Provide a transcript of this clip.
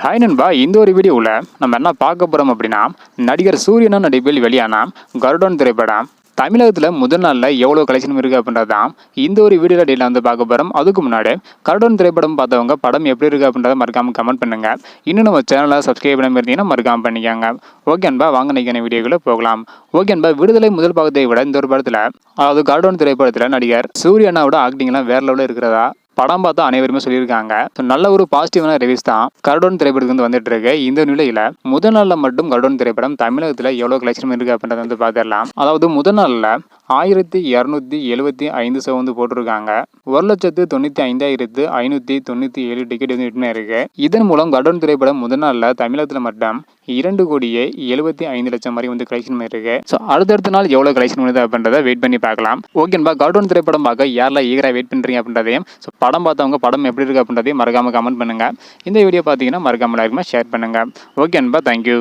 Hi நண்பா, இந்த ஒரு வீடியோவில் நம்ம என்ன பார்க்க போகிறோம் அப்படின்னா, நடிகர் சூரியனா நடிப்பில் வெளியான கருடன் திரைப்படம் தமிழகத்தில் முதல் நாளில் எவ்வளோ கலெக்ஷன் இருக்குது அப்படின்றது தான் இந்த ஒரு வீடியோ டீட்டெயில் வந்து பார்க்க போகிறோம். அதுக்கு முன்னாடி கருடன் திரைப்படம் பார்த்தவங்க படம் எப்படி இருக்குது அப்படின்றத மறக்காமல் கமெண்ட் பண்ணுங்கள். இன்னும் நம்ம சேனலை சப்ஸ்கிரைப் பண்ணாமல் இருந்தீங்கன்னா மறக்காமல் பண்ணிக்கோங்க. ஓகே அன்பா, வாங்க நிற்கிற வீடியோக்குள்ளே போகலாம். ஓகே அன்பா, விடுதலை முதல் பாகத்தை விட இந்த ஒரு படத்தில், அதாவது கருடன் திரைப்படத்தில் நடிகர் சூரியனாவோட ஆக்டிங்லாம் வேற லெவலில் இருக்கிறதா படம் பார்த்தா அனைவருமே சொல்லியிருக்காங்க. நல்ல ஒரு பாசிட்டிவான ரிவ்யூஸ் தான் கருடன் திரைப்படத்துக்கு வந்து வந்துட்டு இருக்கு. இந்த நிலையில முதல் நாளில் மட்டும் கருடன் திரைப்படம் தமிழகத்தில் எவ்வளோ கலெக்ஷன் இருக்கு அப்படின்றத வந்து பார்த்துடலாம். அதாவது முதல் நாளில் 1275 ஷோ வந்து போட்டிருக்காங்க. 1,95,597 டிக்கெட் வந்து விற்பனை இருக்கு. இதன் மூலம் கருடன் திரைப்படம் முதல் நாளில் தமிழகத்தில் மட்டும் 2,75,00,000 மாதிரி வந்து கலெக்ஷன் இருக்கு. ஸோ அடுத்தடுத்த நாள் எவ்வளோ கலெக்ஷன் வருது அப்படின்றத வெயிட் பண்ணி பார்க்கலாம். ஓகேன்பா, கருடன் திரைப்படம் பார்க்க யாரெல்லாம் ஈகரா வெயிட் பண்ணுறீங்க அப்படின்றதையும், ஸோ படம் பார்த்தவங்க படம் எப்படி இருக்கு அப்படின்றதையும் மறக்காம கமெண்ட் பண்ணுங்க. இந்த வீடியோ பார்த்தீங்கன்னா மறக்காம எல்லாருக்குமே ஷேர் பண்ணுங்க. ஓகே அன்பா, தேங்க்யூ.